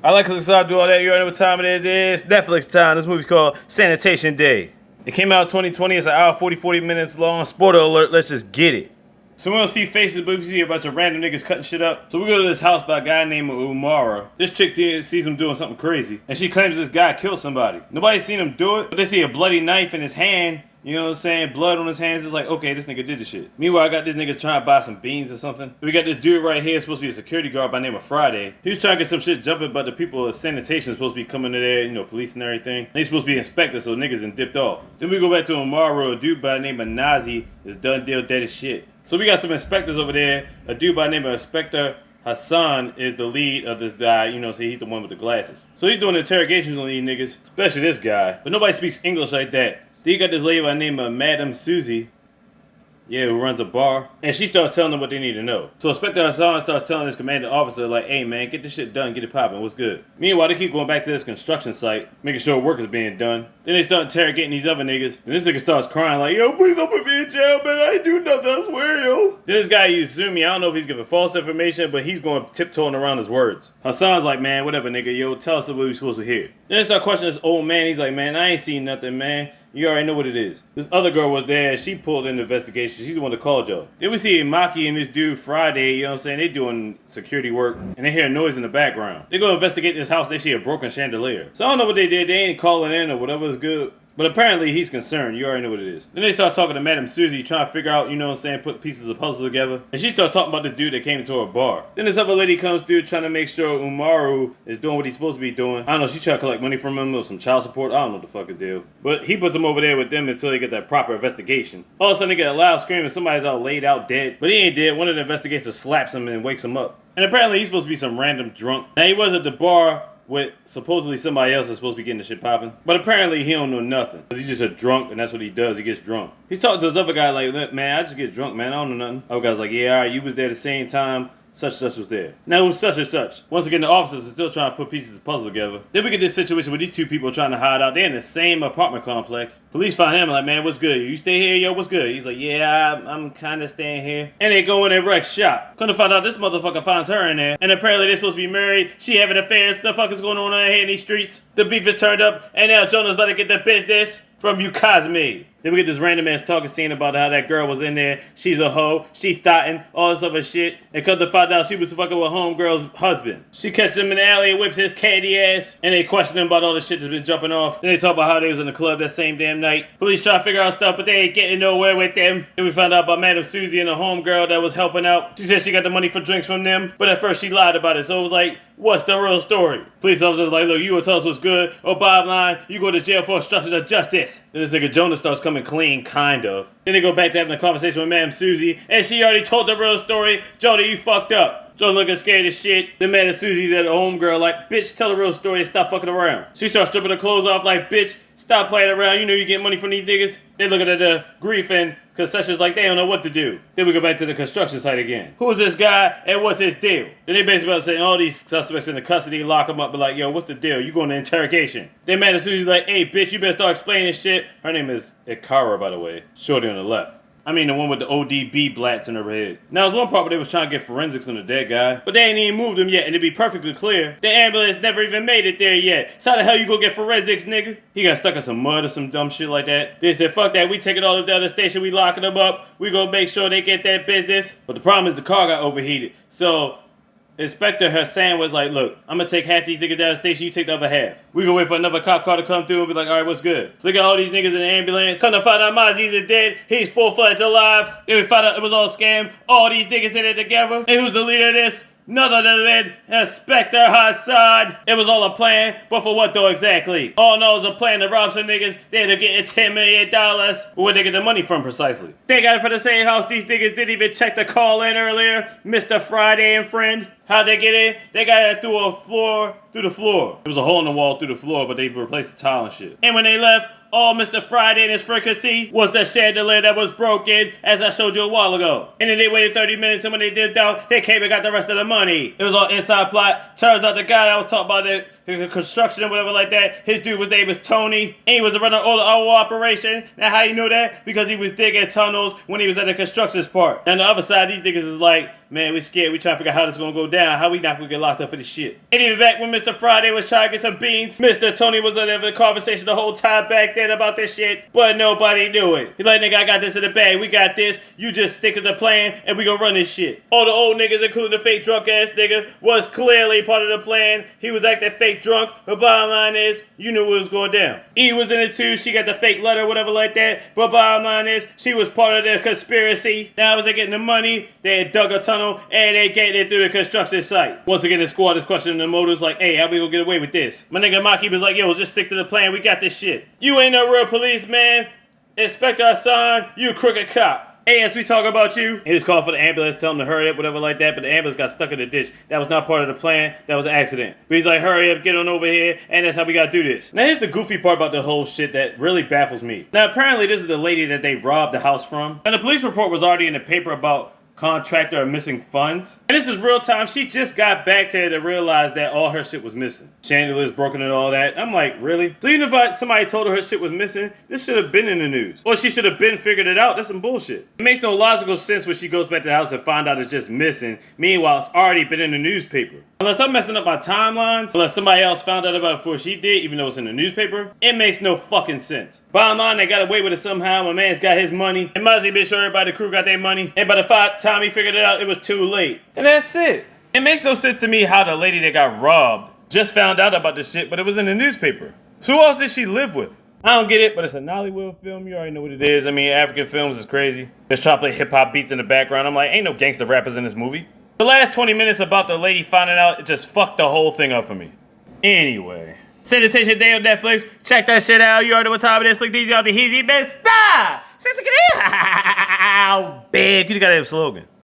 I like because I do all that. You already know what time it is. It's Netflix time. This movie's called Sanitation Day. It came out in 2020. It's an hour 40 minutes long. Spoiler alert. Let's just get it. So we don't see faces, but we see a bunch of random niggas cutting shit up. So we go to this house by a guy named Umara. This chick sees him doing something crazy, and she claims this guy killed somebody. Nobody's seen him do it, but they see a bloody knife in his hand. You know what I'm saying? Blood on his hands. It's like, okay, this nigga did the shit. Meanwhile, I got this nigga trying to buy some beans or something. We got this dude right here, supposed to be a security guard by the name of Friday. He was trying to get some shit jumping, but the people of sanitation supposed to be coming to there, police and everything. They supposed to be inspectors, so niggas done dipped off. Then we go back to Umaru, a dude by the name of Nazi is done deal dead as shit. So we got some inspectors over there. A dude by the name of Inspector Hassan is the lead of this guy, so he's the one with the glasses. So he's doing interrogations on these niggas, especially this guy. But nobody speaks English like that. Then you got this lady by the name of Madam Susie, who runs a bar, and she starts telling them what they need to know. So Inspector Hassan starts telling this commanding officer, like, hey man, get this shit done, get it popping, what's good? Meanwhile, they keep going back to this construction site, making sure work is being done. Then they start interrogating these other niggas, and this nigga starts crying like, yo, please don't put me in jail, man, I ain't do nothing, I swear, yo. Then this guy Yuzumi, I don't know if he's giving false information, but he's going tiptoeing around his words. Hassan's like, man, whatever nigga, yo, tell us what we supposed to hear. Then they start questioning this old man, he's like, man, I ain't seen nothing, man. You already know what it is. This other girl was there. She pulled in the investigation. She's the one that called y'all. Then we see Maki and this dude Friday, you know what I'm saying? They doing security work and they hear a noise in the background. They go investigate this house. They see a broken chandelier. So I don't know what they did. They ain't calling in or whatever is good. But apparently he's concerned. You already know what it is. Then they start talking to Madam Susie, trying to figure out, put pieces of puzzle together. And she starts talking about this dude that came into her bar. Then this other lady comes through trying to make sure Umaru is doing what he's supposed to be doing. I don't know, she's trying to collect money from him or some child support. I don't know what the fuck is deal. But he puts him over there with them until they get that proper investigation. All of a sudden they get a loud scream and somebody's all laid out dead. But he ain't dead. One of the investigators slaps him and wakes him up. And apparently he's supposed to be some random drunk. Now he was at the bar with supposedly somebody else is supposed to be getting the shit popping. But apparently he don't know nothing. He's just a drunk and that's what he does. He gets drunk. He's talking to this other guy like, look, man, I just get drunk, man. I don't know nothing. Other guy's like, yeah, all right, you was there the same time. Such was there. Now who's such and such? Once again, the officers are still trying to put pieces of the puzzle together. Then we get this situation where these two people are trying to hide out. They're in the same apartment complex. Police find him like, man, what's good? You stay here, yo, what's good? He's like, yeah, I'm kind of staying here. And they go in and wreck shop. Come to find out this motherfucker finds her in there. And apparently they're supposed to be married. She having affairs. The fuck is going on out here in these streets? The beef is turned up. And now Jonah's about to get the business from you, Cosme. Then we get this random ass talking scene about how that girl was in there. She's a hoe. She thotting. All this other shit. And come to find out she was fucking with homegirl's husband. She catches him in the alley and whips his candy ass. And they question him about all the shit that's been jumping off. Then they talk about how they was in the club that same damn night. Police try to figure out stuff, but they ain't getting nowhere with them. Then we found out about Madam Susie and the homegirl that was helping out. She said she got the money for drinks from them. But at first she lied about it. So it was like, what's the real story? Police officers like, look, you will tell us what's good. Or bottom line, you go to jail for obstruction of justice. Then this nigga Jonah starts coming clean, kind of. Then they go back to having a conversation with Madam Susie, and she already told the real story. Jonah, you fucked up. Jonah looking scared as shit. Then Madam Susie's at the homegirl like, bitch, tell the real story and stop fucking around. She starts stripping her clothes off like, bitch, stop playing around. You know you get money from these niggas. They looking at the grief and concessions like they don't know what to do. Then we go back to the construction site again. Who is this guy and what's his deal? Then they basically about saying all these suspects in the custody, lock them up, but like, yo, what's the deal? You going to interrogation. Then Madam Susie's like, hey, bitch, you better start explaining shit. Her name is Ikara, by the way. Shorty on the left. I mean the one with the ODB blats in her head. Now there's one part where they was trying to get forensics on the dead guy, but they ain't even moved him yet, and to be perfectly clear, the ambulance never even made it there yet. So how the hell you go get forensics, nigga? He got stuck in some mud or some dumb shit like that. They said, fuck that, we take it all to the other station, we locking them up, we gonna make sure they get that business. But the problem is the car got overheated. So Inspector Hassan was like, look, I'm gonna take half these niggas down the station, you take the other half. We gonna wait for another cop car to come through and be like, alright, what's good? So we got all these niggas in the ambulance. Come to find out Mozzie's is dead, he's full-fledged alive. Then we found out it was all a scam, all these niggas in it together. And who's the leader of this? None other than Inspector Hassan. It was all a plan, but for what though exactly? All in all, it was a plan to rob some niggas. They ended up getting $10 million. But where'd they get the money from precisely? They got it from the same house these niggas didn't even check the call in earlier. Mr. Friday and friend. How'd they get in? They got it through the floor. There was a hole in the wall through the floor, but they replaced the tile and shit. And when they left, all Mr. Friday and his friend could see was the chandelier that was broken, as I showed you a while ago. And then they waited 30 minutes, and when they dipped out, they came and got the rest of the money. It was all inside plot. Turns out the guy that was talking about it, construction or whatever like that. His name was Tony, and he was running all the whole operation. Now how you know that? Because he was digging tunnels when he was at the construction part. And the other side, these niggas is like, man, we scared. We trying to figure out how this gonna go down. How we not gonna get locked up for this shit? And even back when Mr. Friday was trying to get some beans, Mr. Tony was in the conversation the whole time back then about this shit, but nobody knew it. He's like, nigga, I got this in the bag. We got this. You just stick to the plan, and we gonna run this shit. All the old niggas, including the fake drunk ass nigga, was clearly part of the plan. He was acting fake drunk. But bottom line is, you knew what was going down. E was in it too. She got the fake letter, whatever like that. But bottom line is, she was part of the conspiracy. Now was they getting the money? They had dug a tunnel and they get it through the construction site. Once again, the squad is questioning the motives like, hey, how we gonna get away with this? My nigga Maki was like, yo, just stick to the plan. We got this shit. You ain't no real policeman. Inspector Hassan, you a crooked cop. Hey, as we talk about you, he was calling for the ambulance, tell him to hurry up, whatever like that, but the ambulance got stuck in the ditch. That was not part of the plan. That was an accident. But he's like, hurry up, get on over here, and that's how we gotta do this. Now, here's the goofy part about the whole shit that really baffles me. Now, apparently, this is the lady that they robbed the house from. And the police report was already in the paper about contractor or missing funds. And this is real time. She just got back to realize that all her shit was missing. Chandeliers broken and all that. I'm like, really? So even if somebody told her shit was missing, this should have been in the news. Or she should have been figured it out. That's some bullshit. It makes no logical sense when she goes back to the house and find out it's just missing. Meanwhile, it's already been in the newspaper. Unless I'm messing up my timelines, unless somebody else found out about it before she did, even though it's in the newspaper, it makes no fucking sense. Bottom line, they got away with it somehow. My man's got his money. And Muzzy made sure everybody in the crew got their money. And by the time he figured it out, it was too late. And that's it. It makes no sense to me how the lady that got robbed just found out about this shit, but it was in the newspaper. So who else did she live with? I don't get it, but it's a Nollywood film. You already know what it is. I mean, African films is crazy. They're trying to play hip-hop beats in the background. I'm like, ain't no gangster rappers in this movie. The last 20 minutes about the lady finding out, it just fucked the whole thing up for me. Anyway. Sanitation Day on Netflix. Check that shit out. You already know what time it is. Slick these out the heezy best. Big. You got a slogan.